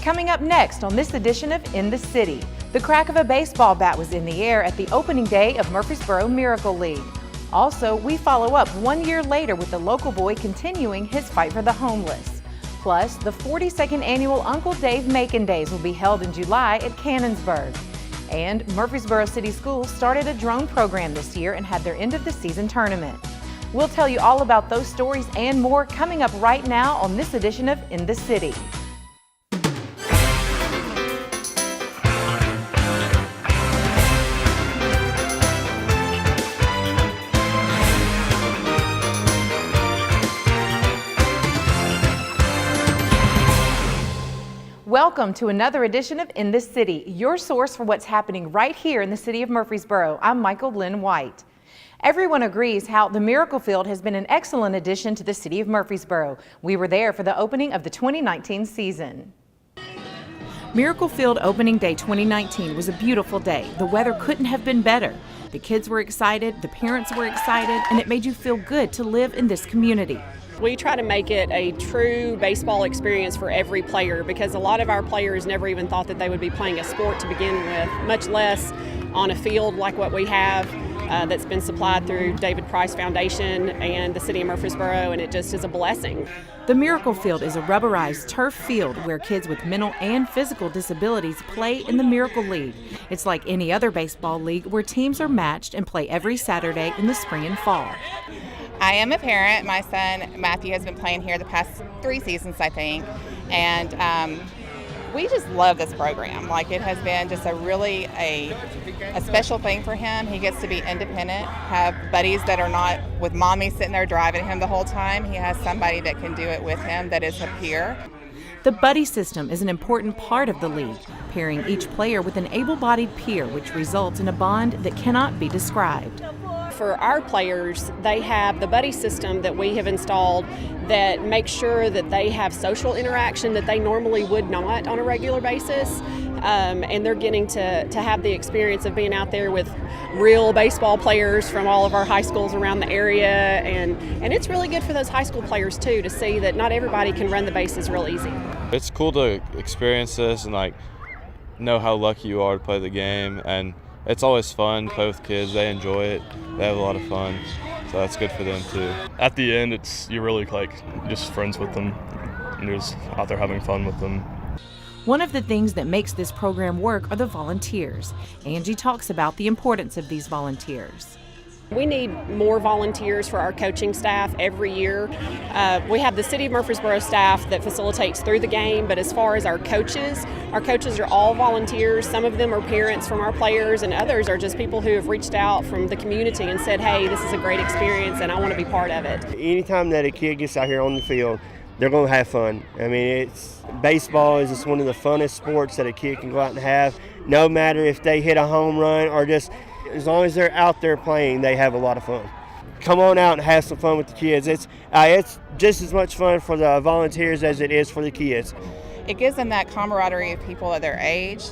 Coming up next on this edition of In the City, the crack of a baseball bat was in the air at the opening day of Murfreesboro Miracle League. Also, we follow up 1 year later with the local boy continuing his fight for the homeless. Plus, the 42nd annual Uncle Dave Macon Days will be held in July at Cannonsburg. And Murfreesboro City Schools started a drone program this year and had their end of the season tournament. We'll tell you all about those stories and more coming up right now on this edition of In the City. Welcome to another edition of In the City, your source for what's happening right here in the city of Murfreesboro. I'm Michael Linn White. Everyone agrees how the Miracle Field has been an excellent addition to the city of Murfreesboro. We were there for the opening of the 2019 season. Miracle Field Opening Day 2019 was a beautiful day. The weather couldn't have been better. The kids were excited, the parents were excited, and it made you feel good to live in this community. We try to make it a true baseball experience for every player because a lot of our players never even thought that they would be playing a sport to begin with, much less on a field like what we have that's been supplied through David Price Foundation and the city of Murfreesboro, and it just is a blessing. The Miracle Field is a rubberized turf field where kids with mental and physical disabilities play in the Miracle League. It's like any other baseball league where teams are matched and play every Saturday in the spring and fall. I am a parent. My son Matthew has been playing here the past 3 seasons, I think, and we just love this program. Like, it has been just a really a special thing for him. He gets to be independent, have buddies that are not with mommy sitting there driving him the whole time. He has somebody that can do it with him that is a peer. The buddy system is an important part of the league, pairing each player with an able-bodied peer, which results in a bond that cannot be described. For our players, they have the buddy system that we have installed that makes sure that they have social interaction that they normally would not on a regular basis. And they're getting to have the experience of being out there with real baseball players from all of our high schools around the area. And it's really good for those high school players, too, to see that not everybody can run the bases real easy. It's cool to experience this and know how lucky you are to play the game. And it's always fun to play with kids. They enjoy it. They have a lot of fun. So that's good for them too. At the end, you're really just friends with them. And you're just out there having fun with them. One of the things that makes this program work are the volunteers. Angie talks about the importance of these volunteers. We need more volunteers for our coaching staff every year. We have the City of Murfreesboro staff that facilitates through the game, but as far as our coaches are all volunteers. Some of them are parents from our players, and others are just people who have reached out from the community and said, hey, this is a great experience and I want to be part of it. Anytime that a kid gets out here on the field, they're going to have fun. I mean, baseball is just one of the funnest sports that a kid can go out and have. No matter if they hit a home run or just as long as they're out there playing, they have a lot of fun. Come on out and have some fun with the kids. It's just as much fun for the volunteers as it is for the kids. It gives them that camaraderie of people of their age.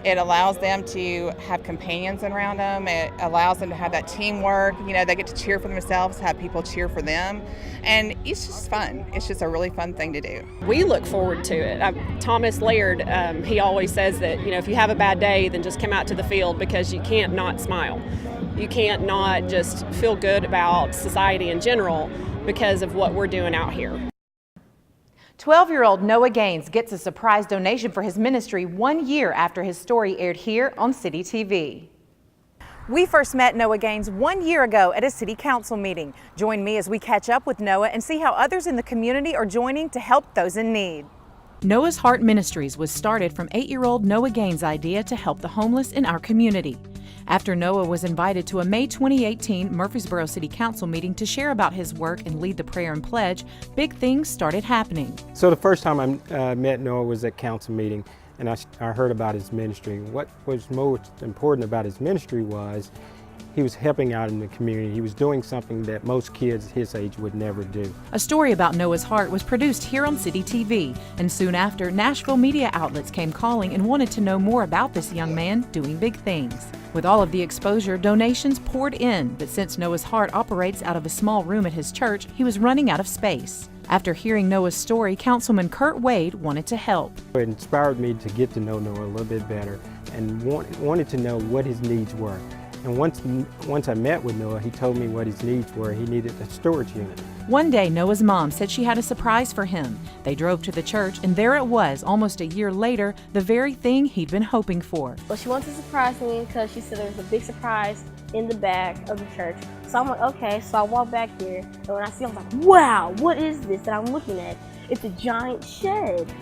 It allows them to have companions around them. It allows them to have that teamwork. You know, they get to cheer for themselves, have people cheer for them. And it's just fun. It's just a really fun thing to do. We look forward to it. Thomas Laird, he always says that, if you have a bad day, then just come out to the field because you can't not smile. You can't not just feel good about society in general because of what we're doing out here. 12-year-old Noah Gaines gets a surprise donation for his ministry 1 year after his story aired here on CityTV. We first met Noah Gaines 1 year ago at a city council meeting. Join me as we catch up with Noah and see how others in the community are joining to help those in need. Noah's Heart Ministries was started from 8-year-old Noah Gaines' idea to help the homeless in our community. After Noah was invited to a May 2018 Murfreesboro City Council meeting to share about his work and lead the prayer and pledge, big things started happening. So the first time I met Noah was at council meeting, and I heard about his ministry. What was most important about his ministry was He was helping out in the community. He was doing something that most kids his age would never do. A story about Noah's Heart was produced here on CityTV, and soon after, Nashville media outlets came calling and wanted to know more about this young man doing big things. With all of the exposure, donations poured in, but since Noah's Heart operates out of a small room at his church, he was running out of space. After hearing Noah's story, Councilman Kurt Wade wanted to help. It inspired me to get to know Noah a little bit better and wanted to know what his needs were. And once I met with Noah, he told me what his needs were. He needed a storage unit. One day, Noah's mom said she had a surprise for him. They drove to the church, and there it was, almost a year later, the very thing he'd been hoping for. Well, she wanted to surprise me because she said there was a big surprise in the back of the church. So I'm like, okay, so I walk back here, and when I see it, I was like, wow, what is this that I'm looking at? It's a giant shed.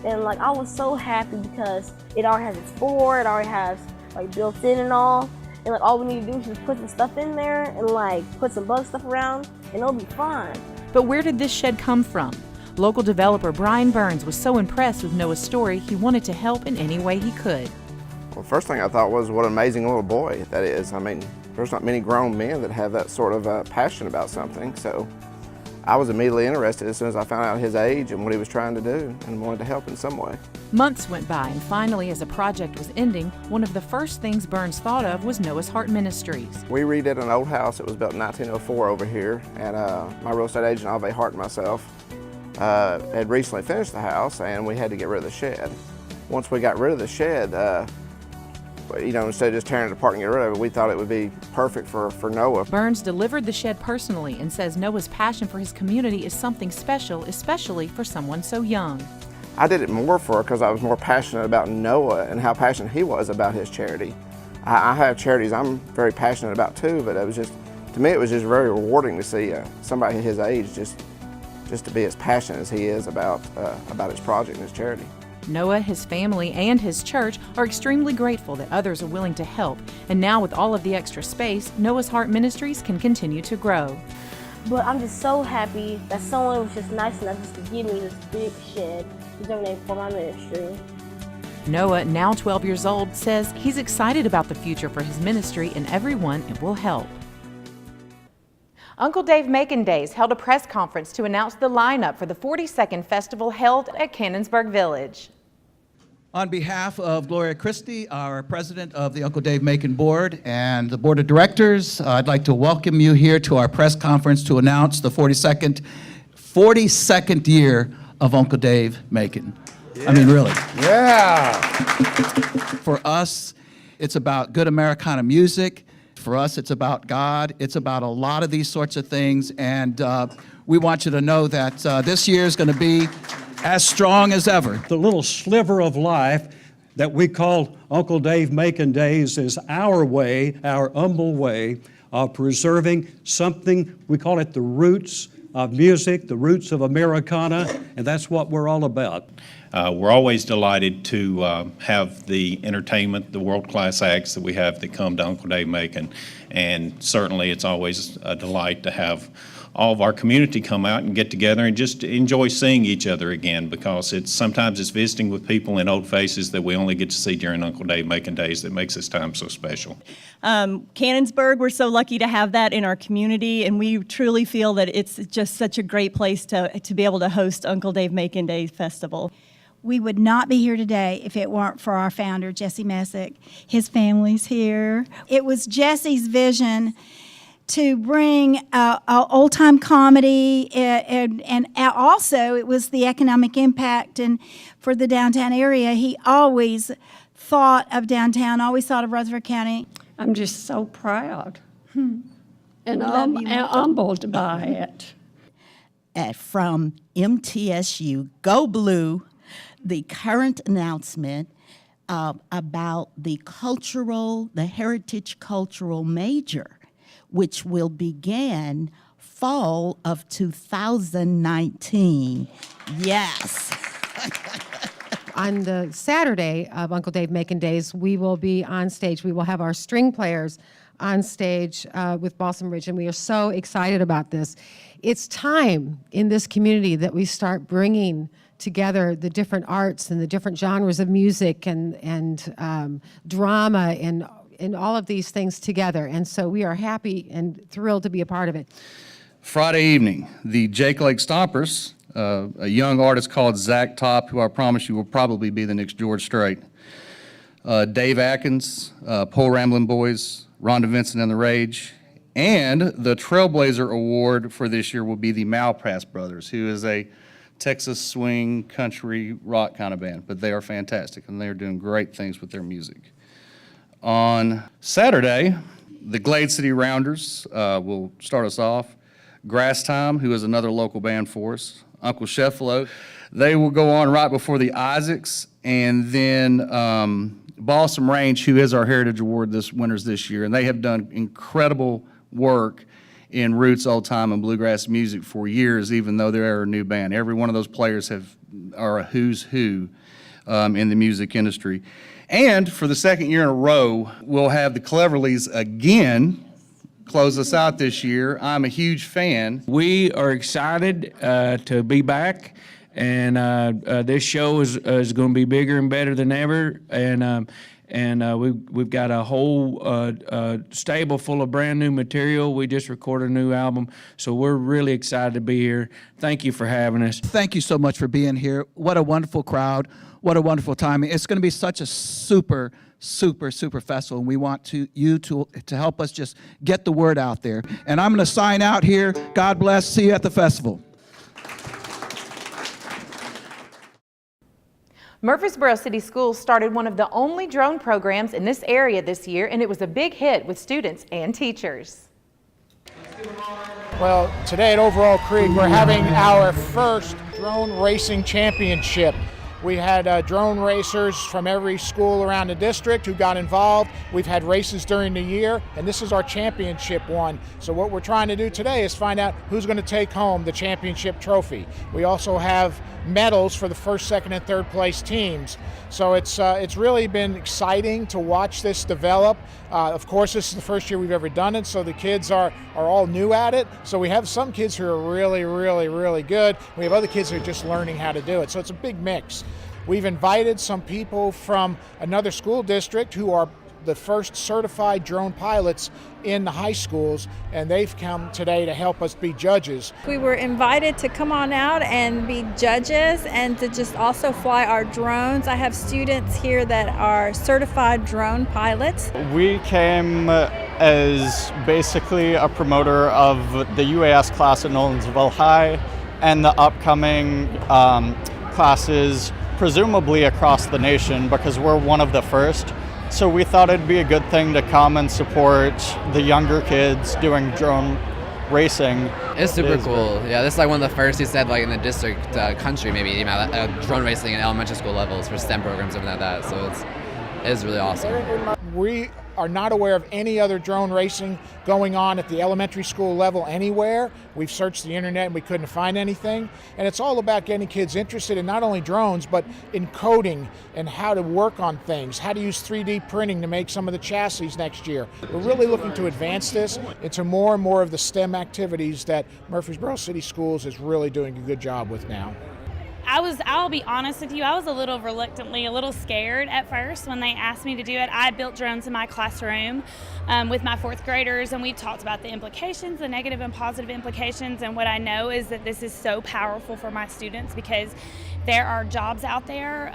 And like, I was so happy because it already has its floor, it already has like built in and all. And like all we need to do is just put some stuff in there and like put some bug stuff around and it'll be fine. But where did this shed come from? Local developer Brian Burns was so impressed with Noah's story, he wanted to help in any way he could. Well, first thing I thought was what an amazing little boy that is. I mean, there's not many grown men that have that sort of passion about something. So I was immediately interested as soon as I found out his age and what he was trying to do and wanted to help in some way. Months went by, and finally, as the project was ending, one of the first things Burns thought of was Noah's Heart Ministries. We redid an old house that was built in 1904 over here, and my real estate agent, Alve Hart, and myself had recently finished the house, and we had to get rid of the shed. Once we got rid of the shed, you know, instead of just tearing it apart and get rid of it, we thought it would be perfect for Noah. Burns delivered the shed personally and says Noah's passion for his community is something special, especially for someone so young. I did it more because I was more passionate about Noah and how passionate he was about his charity. I have charities I'm very passionate about too, but it was just, to me, it was just very rewarding to see somebody his age just to be as passionate as he is about his project and his charity. Noah, his family, and his church are extremely grateful that others are willing to help, and now with all of the extra space, Noah's Heart Ministries can continue to grow. But I'm just so happy that someone was just nice enough just to give me this big shed to donate for my ministry. Noah, now 12 years old, says he's excited about the future for his ministry and everyone it will help. Uncle Dave Macon Days held a press conference to announce the lineup for the 42nd festival held at Cannonsburg Village. On behalf of Gloria Christie, our president of the Uncle Dave Macon Board and the Board of Directors, I'd like to welcome you here to our press conference to announce the 42nd year of Uncle Dave Macon. Yeah. I mean, really. Yeah. For us, it's about good Americana music. For us, it's about God. It's about a lot of these sorts of things. And we want you to know that this year is going to be as strong as ever. The little sliver of life that we call Uncle Dave Macon Days is our way, our humble way of preserving something, we call it the roots of music, the roots of Americana, and that's what we're all about. We're always delighted to have the entertainment, the world-class acts that we have that come to Uncle Dave Macon, and certainly it's always a delight to have all of our community come out and get together and just enjoy seeing each other again, because sometimes it's visiting with people and old faces that we only get to see during Uncle Dave Macon Days that makes this time so special. Cannonsburg, we're so lucky to have that in our community, and we truly feel that it's just such a great place to be able to host Uncle Dave Macon Day Festival. We would not be here today if it weren't for our founder, Jesse Messick. His family's here. It was Jesse's vision to bring old-time comedy, and also it was the economic impact. And for the downtown area, he always thought of downtown, always thought of Rutherford County. I'm just so proud and humbled by it. From MTSU, Go Blue, the current announcement about the Heritage Cultural Major, which will begin fall of 2019. Yes. On the Saturday of Uncle Dave Macon Days, we will be on stage. We will have our string players on stage with Balsam Ridge, and we are so excited about this. It's time in this community that we start bringing together the different arts and the different genres of music and drama and in all of these things together. And so we are happy and thrilled to be a part of it. Friday evening, the Jake Lake Stompers, a young artist called Zach Top, who I promise you will probably be the next George Strait. Dave Atkins, Pole Ramblin' Boys, Rhonda Vincent and the Rage, and the Trailblazer Award for this year will be the Malpass Brothers, who is a Texas swing, country, rock kind of band, but they are fantastic, and they are doing great things with their music. On Saturday, the Glade City Rounders will start us off. Grass Time, who is another local band for us, Uncle Sheffalo. They will go on right before the Isaacs, and then Balsam Range, who is our Heritage Award winners this year, and they have done incredible work in roots, old time, and bluegrass music for years, even though they're a new band. Every one of those players are a who's who in the music industry. And for the second year in a row, we'll have the Cleverleys again close us out this year. I'm a huge fan. We are excited to be back, and this show is going to be bigger and better than ever. And we've got a whole stable full of brand new material. We just recorded a new album, so we're really excited to be here. Thank you for having us. Thank you so much for being here. What a wonderful crowd. What a wonderful time. It's going to be such a super festival, and we want you to help us just get the word out there. And I'm going to sign out here. God bless. See you at the festival. Murfreesboro City Schools started one of the only drone programs in this area this year, and it was a big hit with students and teachers. Well, today at Overall Creek, we're having our first drone racing championship. We had drone racers from every school around the district who got involved. We've had races during the year, and this is our championship one. So what we're trying to do today is find out who's going to take home the championship trophy. We also have medals for the first, second, and third place teams. So it's really been exciting to watch this develop. Of course, this is the first year we've ever done it, so the kids are all new at it. So we have some kids who are really good. We have other kids who are just learning how to do it. So it's a big mix. We've invited some people from another school district who are the first certified drone pilots in the high schools, and they've come today to help us be judges. We were invited to come on out and be judges and to just also fly our drones. I have students here that are certified drone pilots. We came as basically a promoter of the UAS class at Nolensville High and the upcoming classes presumably across the nation, because we're one of the first. So we thought it'd be a good thing to come and support the younger kids doing drone racing. It's super cool. Yeah, this is like one of the first, he said, like in the district country maybe, drone racing in elementary school levels for STEM programs, something like that. So it is really awesome. We are not aware of any other drone racing going on at the elementary school level anywhere. We've searched the internet and we couldn't find anything. And it's all about getting kids interested in not only drones, but in coding and how to work on things, how to use 3D printing to make some of the chassis next year. We're really looking to advance this into more and more of the STEM activities that Murfreesboro City Schools is really doing a good job with now. I'll be honest with you, I was a little scared at first when they asked me to do it. I built drones in my classroom with my fourth graders, and we talked about the implications, the negative and positive implications, and what I know is that this is so powerful for my students because there are jobs out there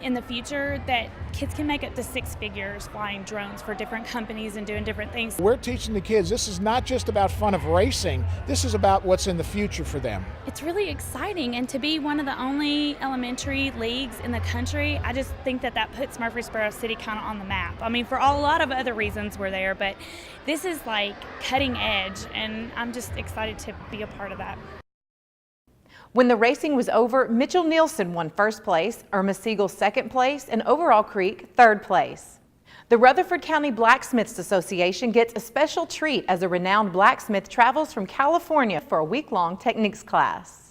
in the future that kids can make up to 6 figures flying drones for different companies and doing different things. We're teaching the kids this is not just about fun of racing, this is about what's in the future for them. It's really exciting, and to be one of the only elementary leagues in the country, I just think that puts Murfreesboro City kind of on the map. I mean, for a lot of other reasons we're there, but this is like cutting edge, and I'm just excited to be a part of that. When the racing was over, Mitchell Nielsen won first place, Irma Siegel second place, and Overall Creek third place. The Rutherford County Blacksmiths Association gets a special treat as a renowned blacksmith travels from California for a week-long techniques class.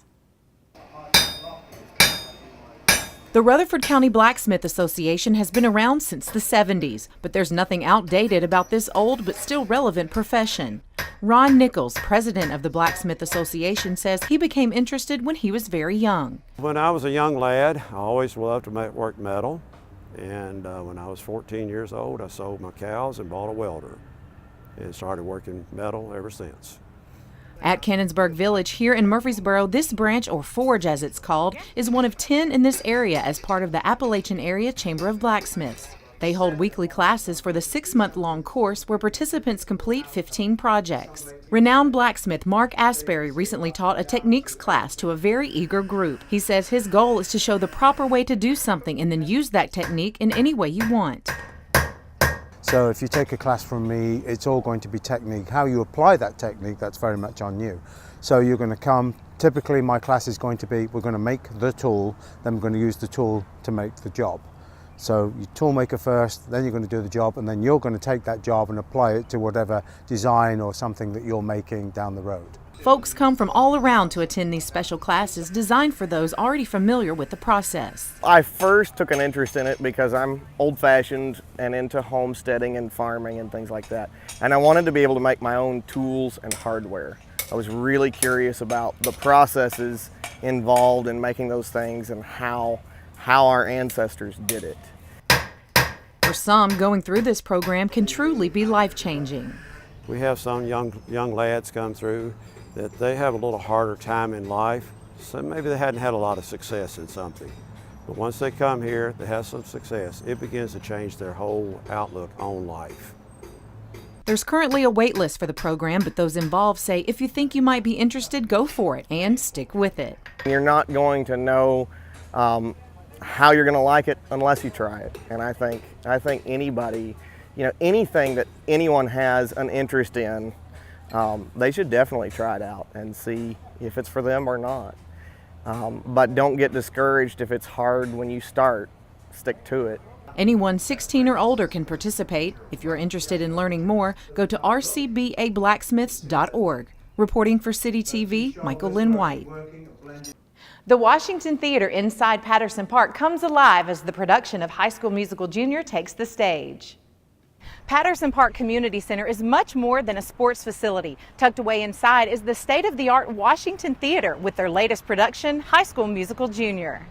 The Rutherford County Blacksmith Association has been around since the 70s, but there's nothing outdated about this old but still relevant profession. Ron Nichols, president of the Blacksmith Association, says he became interested when he was very young. When I was a young lad, I always loved to work metal, And when I was 14 years old, I sold my cows and bought a welder and started working metal ever since. At Cannonsburg Village here in Murfreesboro, this branch, or forge as it's called, is one of 10 in this area as part of the Appalachian Area Chamber of Blacksmiths. They hold weekly classes for the 6-month-long course where participants complete 15 projects. Renowned blacksmith Mark Asbury recently taught a techniques class to a very eager group. He says his goal is to show the proper way to do something and then use that technique in any way you want. So if you take a class from me, it's all going to be technique. How you apply that technique, that's very much on you. So you're going to come, typically my class is going to be, we're going to make the tool, then we're going to use the tool to make the job. So you tool maker first, then you're going to do the job, and then you're going to take that job and apply it to whatever design or something that you're making down the road. Folks come from all around to attend these special classes designed for those already familiar with the process. I first took an interest in it because I'm old-fashioned and into homesteading and farming and things like that. And I wanted to be able to make my own tools and hardware. I was really curious about the processes involved in making those things and how our ancestors did it. For some, going through this program can truly be life-changing. We have some young lads come through that they have a little harder time in life, so maybe they hadn't had a lot of success in something. But once they come here, they have some success, it begins to change their whole outlook on life. There's currently a wait list for the program, but those involved say if you think you might be interested, go for it and stick with it. You're not going to know how you're going to like it unless you try it. And I think anybody, anything that anyone has an interest in, they should definitely try it out and see if it's for them or not. But don't get discouraged if it's hard when you start. Stick to it. Anyone 16 or older can participate. If you're interested in learning more, go to rcbablacksmiths.org. Reporting for CityTV, Michael Linn White. The Washington Theater inside Patterson Park comes alive as the production of High School Musical Junior takes the stage. Patterson Park Community Center is much more than a sports facility. Tucked away inside is the state-of-the-art Washington Theater with their latest production, High School Musical Junior.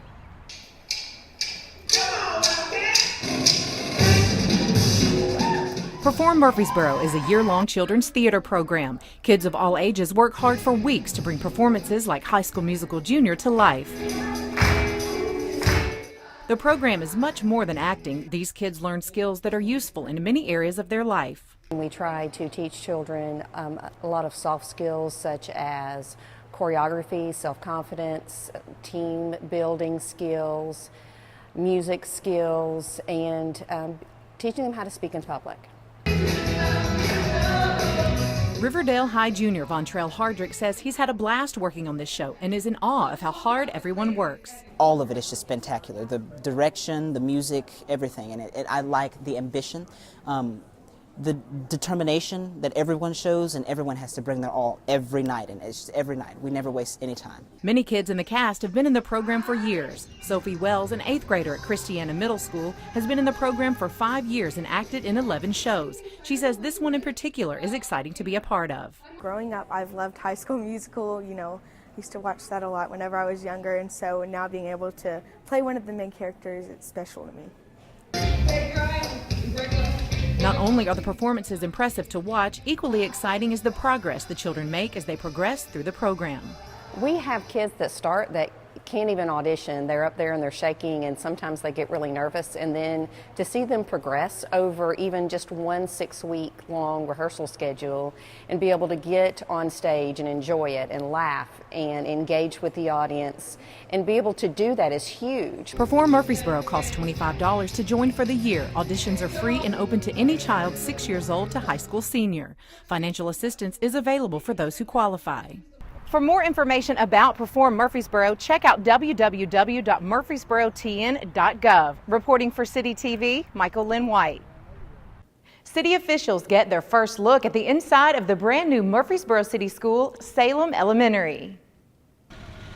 Perform Murfreesboro is a year-long children's theater program. Kids of all ages work hard for weeks to bring performances like High School Musical Junior to life. The program is much more than acting. These kids learn skills that are useful in many areas of their life. We try to teach children a lot of soft skills such as choreography, self-confidence, team building skills, music skills, and teaching them how to speak in public. Riverdale High Junior Vontrell Hardrick says he's had a blast working on this show and is in awe of how hard everyone works. All of it is just spectacular. The direction, the music, everything. And I like the ambition, the determination that everyone shows, and everyone has to bring their all every night. And it's just every night. We never waste any time. Many kids in the cast have been in the program for years. Sophie Wells, an 8th grader at Christiana Middle School, has been in the program for 5 years and acted in 11 shows. She says this one in particular is exciting to be a part of. Growing up, I've loved High School Musical, used to watch that a lot whenever I was younger, and so now being able to play one of the main characters, it's special to me. Not only are the performances impressive to watch, equally exciting is the progress the children make as they progress through the program. We have kids that start that can't even audition. They're up there and they're shaking, and sometimes they get really nervous, and then to see them progress over even just one 6-week long rehearsal schedule and be able to get on stage and enjoy it and laugh and engage with the audience and be able to do that is huge. Perform Murfreesboro costs $25 to join for the year. Auditions are free and open to any child 6 years old to high school senior. Financial assistance is available for those who qualify. For more information about Perform Murfreesboro, check out www.murfreesborotn.gov. Reporting for CityTV, Michael Linn White. City officials get their first look at the inside of the brand new Murfreesboro City School, Salem Elementary.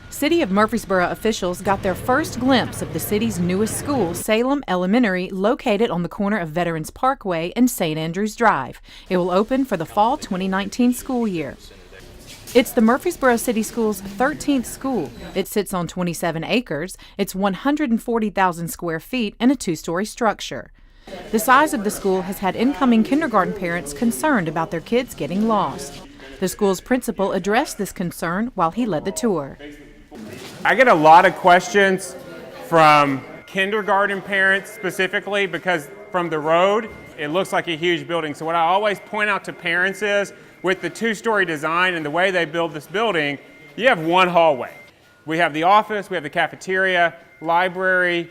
City of Murfreesboro officials got their first glimpse of the city's newest school, Salem Elementary, located on the corner of Veterans Parkway and St. Andrews Drive. It will open for the fall 2019 school year. It's the Murfreesboro City Schools' 13th school. It sits on 27 acres. It's 140,000 square feet and a 2-story structure. The size of the school has had incoming kindergarten parents concerned about their kids getting lost. The school's principal addressed this concern while he led the tour. I get a lot of questions from kindergarten parents specifically because from the road, it looks like a huge building. So what I always point out to parents is, with the 2-story design and the way they build this building, you have one hallway. We have the office, we have the cafeteria, library,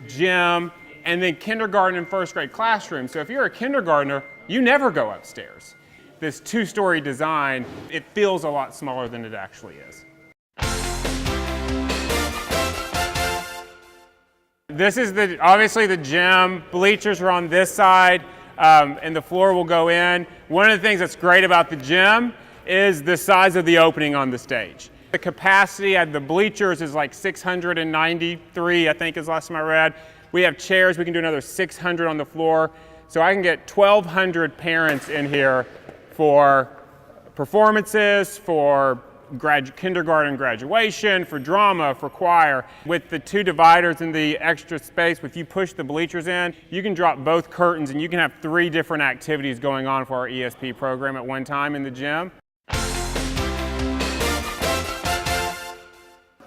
gym, and then kindergarten and first grade classrooms. So if you're a kindergartner, you never go upstairs. This 2-story design, it feels a lot smaller than it actually is. This is obviously the gym. Bleachers are on this side, and the floor will go in. One of the things that's great about the gym is the size of the opening on the stage. The capacity at the bleachers is like 693, I think is the last time I read. We have chairs, we can do another 600 on the floor. So I can get 1,200 parents in here for performances, for kindergarten graduation, for drama, for choir. With the 2 dividers and the extra space, if you push the bleachers in, you can drop both curtains and you can have 3 different activities going on for our ESP program at one time in the gym.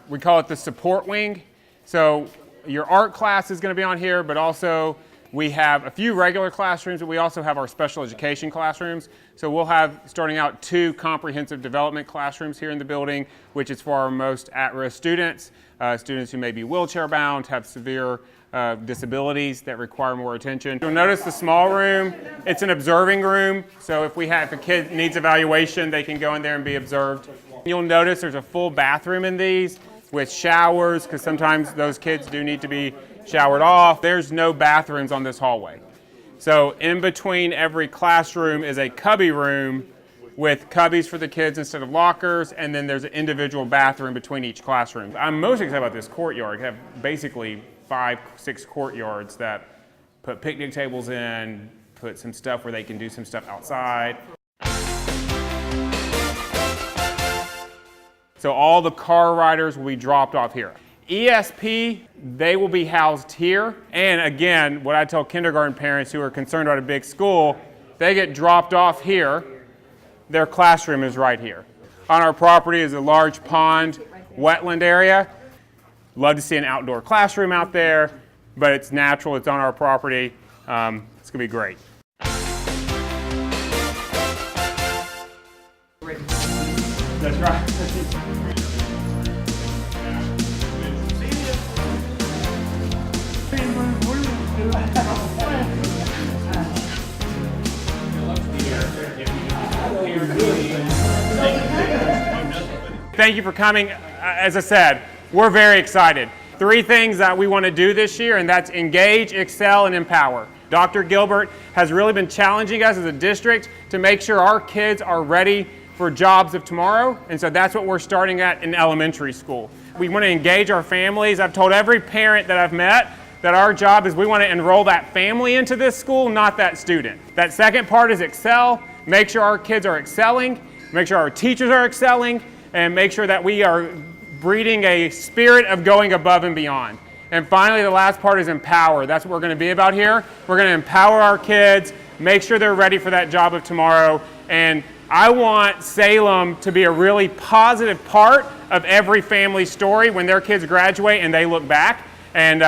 We call it the support wing. So your art class is going to be on here, but also we have a few regular classrooms, but we also have our special education classrooms. So we'll have, starting out, 2 comprehensive development classrooms here in the building, which is for our most at-risk students, students who may be wheelchair bound, have severe disabilities that require more attention. You'll notice the small room, it's an observing room. So if a kid needs evaluation, they can go in there and be observed. You'll notice there's a full bathroom in these with showers, because sometimes those kids do need to be showered off. There's no bathrooms on this hallway. So in between every classroom is a cubby room with cubbies for the kids instead of lockers, and then there's an individual bathroom between each classroom. I'm most excited about this courtyard. We have basically 5-6 courtyards that put picnic tables in, put some stuff where they can do some stuff outside. So all the car riders will be dropped off here. ESP, they will be housed here. And again, what I tell kindergarten parents who are concerned about a big school, they get dropped off here. Their classroom is right here. On our property is a large pond, wetland area. Love to see an outdoor classroom out there, but it's natural, it's on our property. It's gonna be great. That's right. Thank you for coming. As I said, we're very excited. 3 things that we want to do this year, and that's engage, excel, and empower. Dr. Gilbert has really been challenging us as a district to make sure our kids are ready for jobs of tomorrow, and so that's what we're starting at in elementary school. We want to engage our families. I've told every parent that I've met that our job is we want to enroll that family into this school, not that student. That second part is excel. Make sure our kids are excelling, make sure our teachers are excelling, and make sure that we are breeding a spirit of going above and beyond. And finally, the last part is empower. That's what we're going to be about here. We're going to empower our kids, make sure they're ready for that job of tomorrow. And I want Salem to be a really positive part of every family story when their kids graduate and they look back. And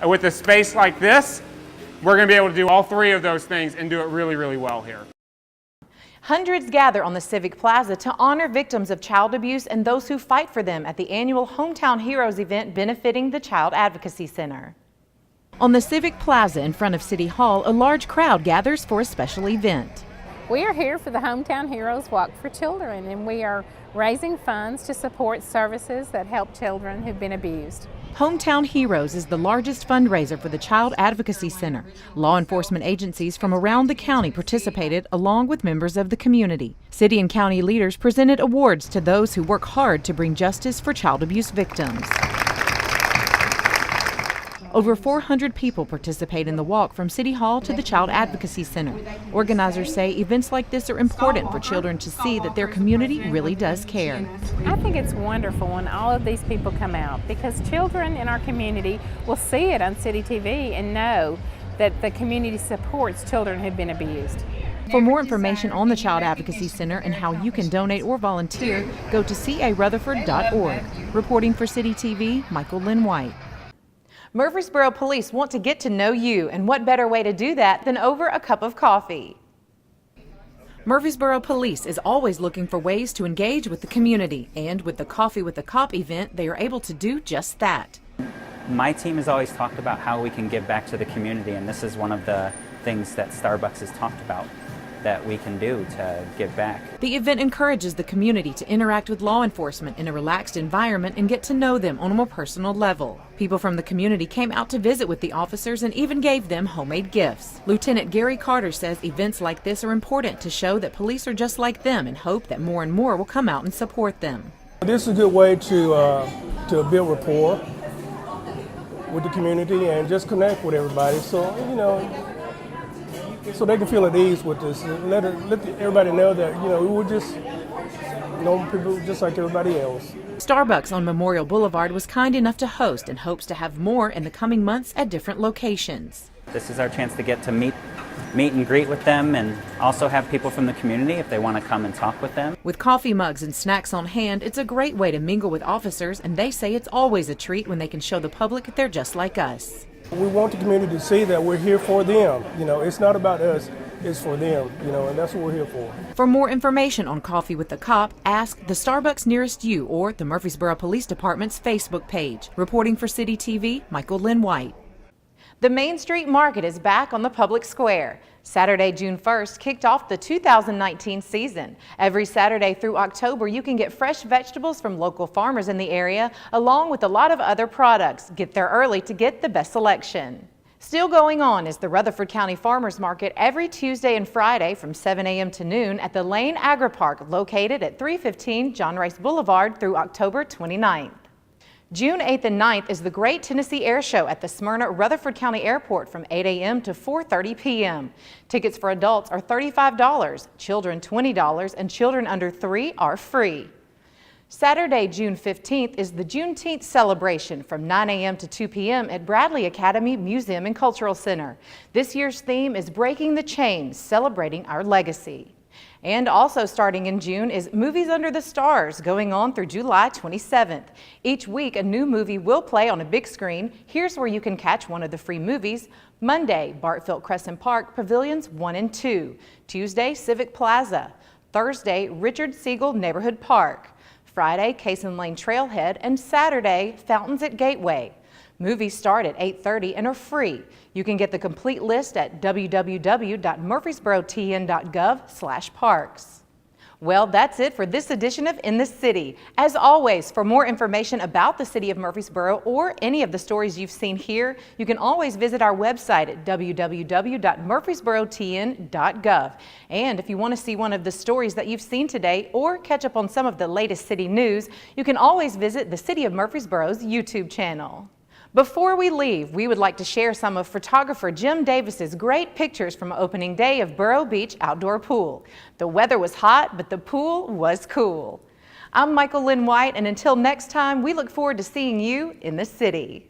with a space like this, we're going to be able to do all 3 of those things and do it really, really well here. Hundreds gather on the Civic Plaza to honor victims of child abuse and those who fight for them at the annual Hometown Heroes event benefiting the Child Advocacy Center. On the Civic Plaza in front of City Hall, a large crowd gathers for a special event. We are here for the Hometown Heroes Walk for Children, and we are raising funds to support services that help children who've been abused. Hometown Heroes is the largest fundraiser for the Child Advocacy Center. Law enforcement agencies from around the county participated along with members of the community. City and county leaders presented awards to those who work hard to bring justice for child abuse victims. Over 400 people participate in the walk from City Hall to the Child Advocacy Center. Organizers say events like this are important for children to see that their community really does care. I think it's wonderful when all of these people come out, because children in our community will see it on CityTV and know that the community supports children who've been abused. For more information on the Child Advocacy Center and how you can donate or volunteer, go to carutherford.org. Reporting for CityTV, Michael Linn White. Murfreesboro Police want to get to know you, and what better way to do that than over a cup of coffee? Murfreesboro Police is always looking for ways to engage with the community, and with the Coffee with the Cop event, they are able to do just that. My team has always talked about how we can give back to the community, and this is one of the things that Starbucks has talked about that we can do to give back. The event encourages the community to interact with law enforcement in a relaxed environment and get to know them on a more personal level. People from the community came out to visit with the officers and even gave them homemade gifts. Lieutenant Gary Carter says events like this are important to show that police are just like them, and hope that more and more will come out and support them. This is a good way to build rapport with the community and just connect with everybody. So, so they can feel at ease with this. Let everybody know that, we're just people just like everybody else. Starbucks on Memorial Boulevard was kind enough to host and hopes to have more in the coming months at different locations. This is our chance to get to meet and greet with them, and also have people from the community if they want to come and talk with them. With coffee mugs and snacks on hand, it's a great way to mingle with officers, and they say it's always a treat when they can show the public they're just like us. We want the community to see that we're here for them. It's not about us, it's for them, and that's what we're here for. For more information on Coffee with the Cop, ask the Starbucks nearest you or the Murfreesboro Police Department's Facebook page. Reporting for CityTV, Michael Linn White. The Main Street Market is back on the public square. Saturday, June 1st, kicked off the 2019 season. Every Saturday through October, you can get fresh vegetables from local farmers in the area, along with a lot of other products. Get there early to get the best selection. Still going on is the Rutherford County Farmers Market every Tuesday and Friday from 7 a.m. to noon at the Lane Agri-Park, located at 315 John Rice Boulevard through October 29th. June 8th and 9th is the Great Tennessee Air Show at the Smyrna Rutherford County Airport from 8 a.m. to 4:30 p.m. Tickets for adults are $35, children $20, and children under 3 are free. Saturday, June 15th is the Juneteenth Celebration from 9 a.m. to 2 p.m. at Bradley Academy Museum and Cultural Center. This year's theme is Breaking the Chains, celebrating our legacy. And also starting in June is Movies Under the Stars, going on through July 27th. Each week, a new movie will play on a big screen. Here's where you can catch one of the free movies. Monday, Bartfield Crescent Park, Pavilions 1 and 2. Tuesday, Civic Plaza. Thursday, Richard Siegel Neighborhood Park. Friday, Cason Lane Trailhead. And Saturday, Fountains at Gateway. Movies start at 8:30 and are free. You can get the complete list at www.murfreesborotn.gov/parks. Well, that's it for this edition of In the City. As always, for more information about the city of Murfreesboro or any of the stories you've seen here, you can always visit our website at www.murfreesborotn.gov. And if you want to see one of the stories that you've seen today or catch up on some of the latest city news, you can always visit the City of Murfreesboro's YouTube channel. Before we leave, we would like to share some of photographer Jim Davis's great pictures from opening day of Boro Beach Outdoor Pool. The weather was hot, but the pool was cool. I'm Michael Linn White, and until next time, we look forward to seeing you in the city.